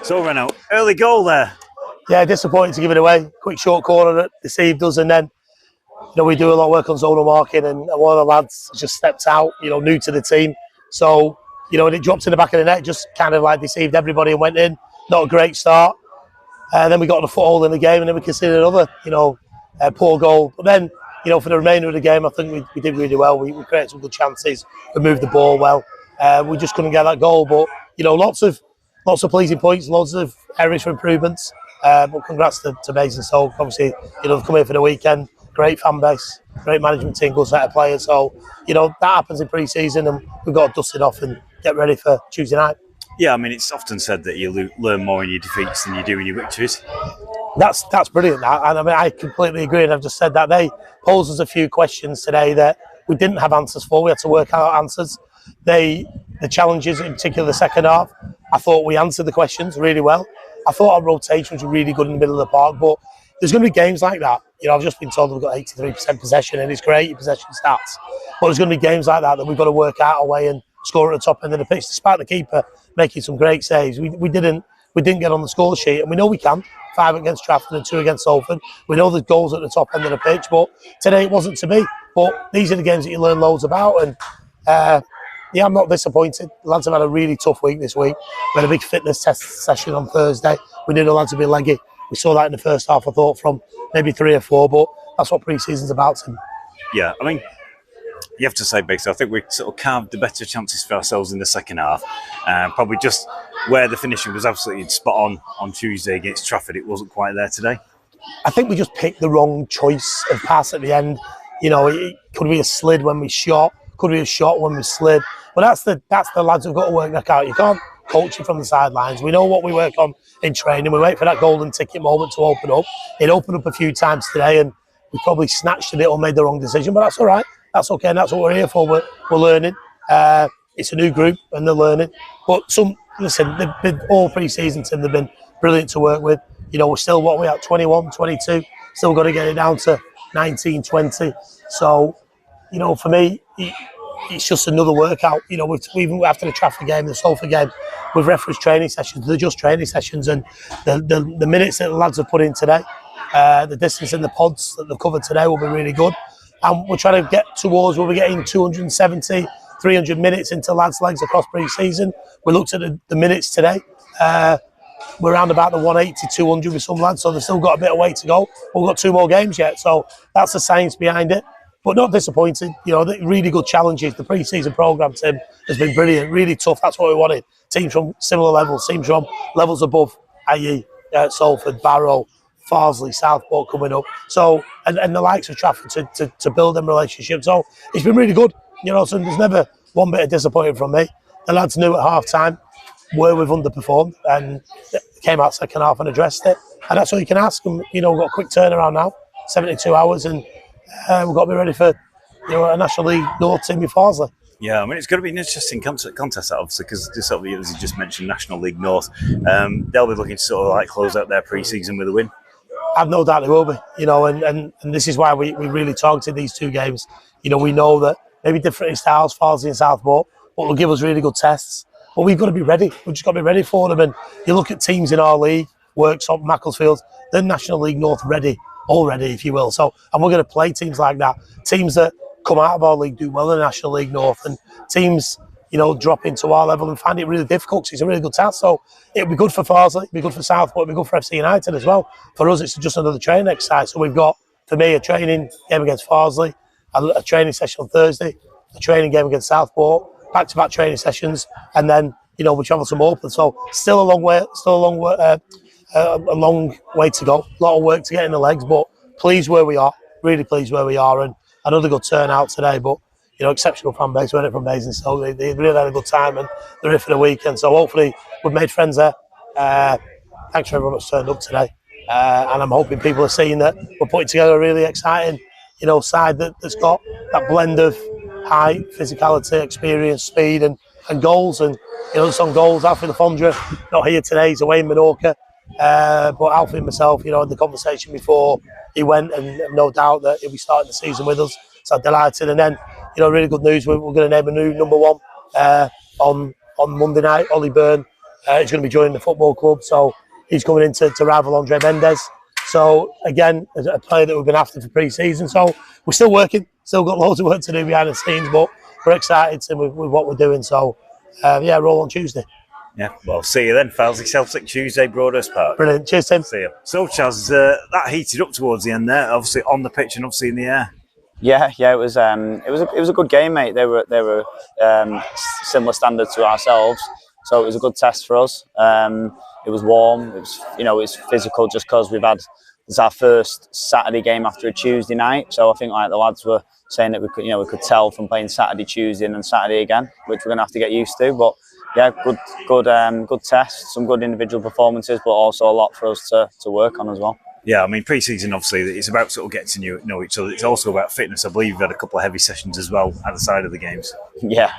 So Reynolds, early goal there. Yeah, disappointing to give it away. Quick short corner that deceived us, and then we do a lot of work on zonal marking, and one of the lads just stepped out, new to the team. So, and it dropped in the back of the net, just kind of like deceived everybody and went in. Not a great start. Then we got the foothold in the game, and then we conceded another, poor goal. But then, for the remainder of the game, I think we did really well. We created some good chances. We moved the ball well. We just couldn't get that goal. But, lots of pleasing points, lots of areas for improvements. But congrats to Basingstoke. Obviously, they've come here for the weekend. Great fan base, great management team, good set of players. So, that happens in pre-season, and we've got to dust it off and get ready for Tuesday night. Yeah, I mean, it's often said that you learn more in your defeats than you do in your victories. That's brilliant, that. And I mean, I completely agree, and I've just said that. They posed us a few questions today that we didn't have answers for. We had to work out answers. The challenges, in particular the second half, I thought we answered the questions really well. I thought our rotation was really good in the middle of the park, but there's going to be games like that. I've just been told we've got 83% possession, and it's great, your possession stats. But there's going to be games like that we've got to work out our way and score at the top end of the pitch, despite the keeper making some great saves. We didn't get on the score sheet, and we know we can. 5 against Trafford and 2 against Salford. We know there's goals at the top end of the pitch, but today it wasn't to be. But these are the games that you learn loads about, and I'm not disappointed. The lads have had a really tough week this week. We had a big fitness test session on Thursday. We knew the lads would be leggy. We saw that in the first half, I thought, from maybe 3 or 4, but that's what pre-season's about, Tim. Yeah, I mean, you have to say, basically, I think we sort of carved the better chances for ourselves in the second half. Probably just where the finishing was absolutely spot on Tuesday against Trafford, it wasn't quite there today. I think we just picked the wrong choice of pass at the end. It could be a slid when we shot, could be a shot when we slid. But that's the lads who've got to work that out. You can't coach it from the sidelines. We know what we work on in training. We wait for that golden ticket moment to open up. It opened up a few times today, and we probably snatched at it or made the wrong decision, but that's all right. That's okay, and that's what we're here for. We're learning. It's a new group, and they're learning. But they've been all pre-season, Tim, they've been brilliant to work with. We're still, what we at, 21, 22. Still got to get it down to 19, 20. So, for me, it's just another workout. We've after the Trafford game, the Salford game, we've referenced training sessions. They're just training sessions, and the minutes that the lads have put in today, the distance in the pods that they've covered today will be really good. And we're trying to get towards where we're getting 270, 300 minutes into lads' legs across pre-season. We looked at the minutes today. We're around about the 180, 200 with some lads, so they've still got a bit of way to go. We've got 2 more games yet, so that's the science behind it. But not disappointed. Really good challenges. The pre-season programme, Tim, has been brilliant, really tough. That's what we wanted. Teams from similar levels, teams from levels above, i.e. Salford, Barrow, Farsley, Southport coming up. So, and the likes of Trafford to build them relationships. So it's been really good. So there's never one bit of disappointment from me. The lads knew at half-time where we've underperformed, and came out second half and addressed it. And that's all you can ask. And, we've got a quick turnaround now, 72 hours, and we've got to be ready for a National League North team with Farsley. Yeah, I mean, it's going to be an interesting contest, obviously, because as you just mentioned, National League North, they'll be looking to sort of like close out their pre-season with a win. I've no doubt they will be, and this is why we really targeted these 2 games. We know that maybe different styles, Farsley and Southport, but will give us really good tests. But we've got to be ready. We've just got to be ready for them. And you look at teams in our league, Worksop, Macclesfield, they're National League North ready already, if you will. So, and we're going to play teams like that. Teams that come out of our league do well in the National League North, and teams, drop into our level and find it really difficult. So it's a really good task. So it'll be good for Farsley, it'll be good for Southport, it'll be good for FC United as well. For us, it's just another training exercise. So we've got, for me, a training game against Farsley, a training session on Thursday, a training game against Southport, back-to-back training sessions, and then we travel to Morpeth. So still a long way to go. A lot of work to get in the legs, but pleased where we are. Really pleased where we are, and another good turnout today. But exceptional fan base, weren't it, from Basingstoke? They really had a good time, and they're here for the weekend. So hopefully we've made friends there. Thanks for everyone that's turned up today, and I'm hoping people are seeing that we're putting together a really exciting, side that's got that blend of height, physicality, experience, speed, and goals. And some goals. Alfie Lafondra not here today; he's away in Menorca. But Alfie and myself, had the conversation before he went, and no doubt that he'll be starting the season with us. So I'm delighted. And then, really good news. We're going to name a new number 1 on Monday night. Ollie Byrne is going to be joining the football club, so he's coming in to rival Andre Mendes. So again, a player that we've been after for pre-season. So we're still working, still got loads of work to do behind the scenes, but we're excited with what we're doing. So roll on Tuesday. Yeah, well, see you then. Farsley Celtic Tuesday, Broadhurst Park. Brilliant. Cheers, Tim. See you. So, Chaz, that heated up towards the end there, obviously on the pitch and obviously in the air. Yeah, it was a good game, mate. They were similar standard to ourselves, so it was a good test for us. It was warm. It was physical just because it's our first Saturday game after a Tuesday night. So I think like the lads were saying that we could tell from playing Saturday, Tuesday, and then Saturday again, which we're gonna have to get used to. But yeah, good test, some good individual performances, but also a lot for us to work on as well. Yeah, I mean, pre-season, obviously, it's about sort of getting to know each other. It's also about fitness. I believe you've had a couple of heavy sessions as well at the side of the games. Yeah.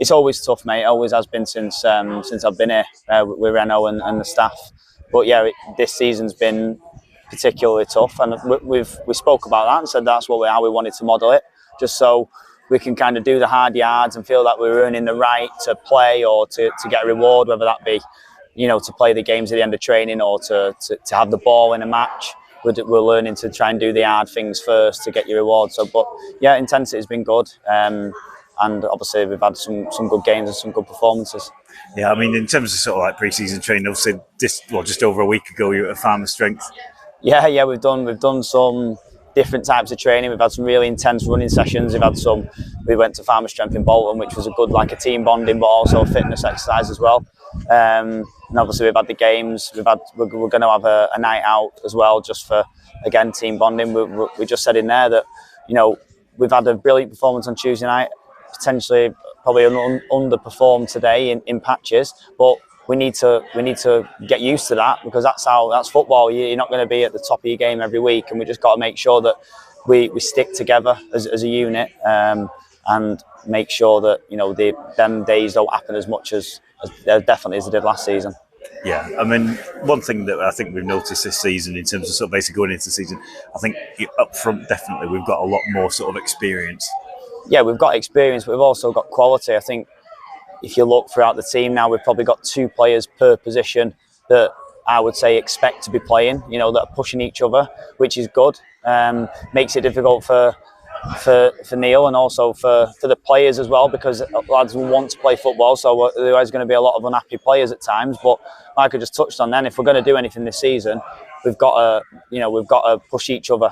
It's always tough, mate. It always has been since I've been here with Renault and the staff. But yeah, this season's been particularly tough, and we spoke about that and said that's how we wanted to model it, just so we can kind of do the hard yards and feel that we're earning the right to play or to get a reward, whether that be to play the games at the end of training or to have the ball in a match. We're learning to try and do the hard things first to get your reward. So, but yeah, intensity has been good, and obviously we've had some good games and some good performances. Yeah, I mean, in terms of sort of like pre-season training, obviously just over a week ago you were at Farmer Strength. Yeah, we've done some different types of training. We've had some really intense running sessions. We went to Farmer Strength in Bolton, which was a good like a team bonding, but also a fitness exercise as well. And obviously we've had the games. We're going to have a night out as well, just for again team bonding. We just said in there that we've had a brilliant performance on Tuesday night, potentially probably underperformed today in patches, but we need to get used to that, because that's football. You're not going to be at the top of your game every week, and we just got to make sure that we stick together as a unit, and make sure that them days don't happen as much as definitely as they did last season. Yeah, I mean, one thing that I think we've noticed this season in terms of sort of basically going into the season, I think up front definitely we've got a lot more sort of experience. Yeah, we've got experience, but we've also got quality. I think if you look throughout the team now, we've probably got 2 players per position that I would say expect to be playing, that are pushing each other, which is good. Makes it difficult for Neil and also for the players as well, because lads will want to play football, so there's going to be a lot of unhappy players at times. But like I just touched on then, if we're going to do anything this season, we've got to push each other.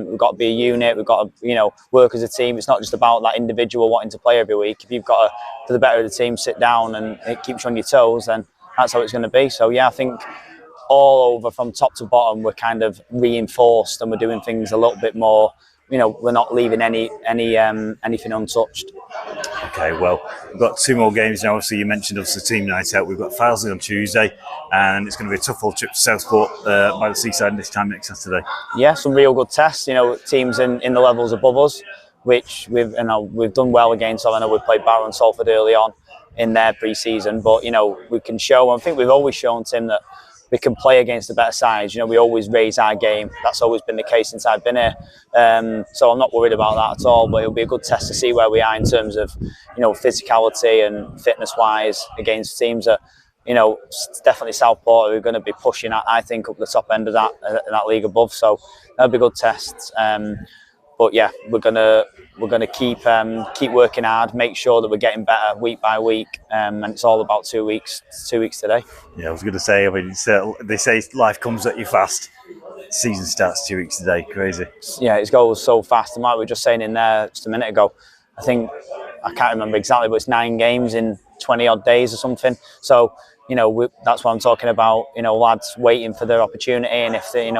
We've got to be a unit. We've got to work as a team. It's not just about that individual wanting to play every week. If you've got to, for the better of the team, sit down and it keeps you on your toes, then that's how it's going to be. So yeah, I think all over from top to bottom we're kind of reinforced, and we're doing things a little bit more. We're not leaving anything untouched. Okay, well, we've got 2 more games now. Obviously, you mentioned team night out. We've got Farsley on Tuesday, and it's going to be a tough old trip to Southport by the seaside this time next Saturday. Yeah, some real good tests. Teams in the levels above us, which we've done well against. So I know we played Barrow and Salford early on in their pre-season, but we can show. I think we've always shown, Tim, that we can play against the better sides. We always raise our game. That's always been the case since I've been here. So I'm not worried about that at all. But it'll be a good test to see where we are in terms of, physicality and fitness-wise against teams that, definitely Southport are going to be pushing, I think, up the top end of that league above. So that'll be good tests. But yeah, we're gonna keep working hard, make sure that we're getting better week by week, and it's all about 2 weeks. 2 weeks today. Yeah, I was going to say. I mean, they say life comes at you fast. Season starts 2 weeks today. Crazy. Yeah, it goes so fast. And like we were just saying in there just a minute ago, I think I can't remember exactly, but it's 9 games in 20 odd days or something. So that's what I'm talking about. Lads waiting for their opportunity, and if they,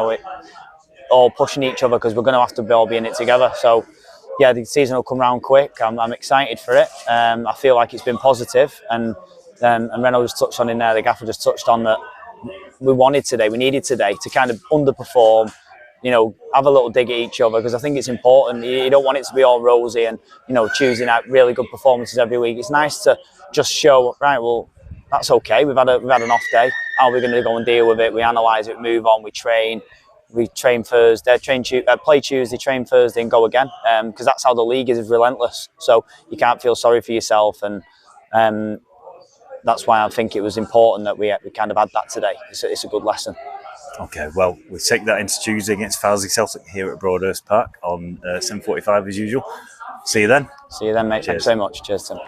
all pushing each other, because we're going to have to all be in it together. So yeah, the season will come round quick. I'm excited for it. I feel like it's been positive, and Reynolds just touched on in there, the gaffer just touched on that we needed today to kind of underperform, have a little dig at each other, because I think it's important. You don't want it to be all rosy and choosing out really good performances every week. It's nice to just show, right, well, that's okay, we've had an off day, how are we going to go and deal with it? We analyse it, move on, we train, we train Thursday, play Tuesday, train Thursday, and go again. Because that's how the league is relentless. So you can't feel sorry for yourself, and that's why I think it was important that we kind of had that today. It's a good lesson. Okay, well, we take that into Tuesday against Farsley Celtic here at Broadhurst Park on 7:45 as usual. See you then. See you then, mate. Cheers. Thanks so much. Cheers, Tim.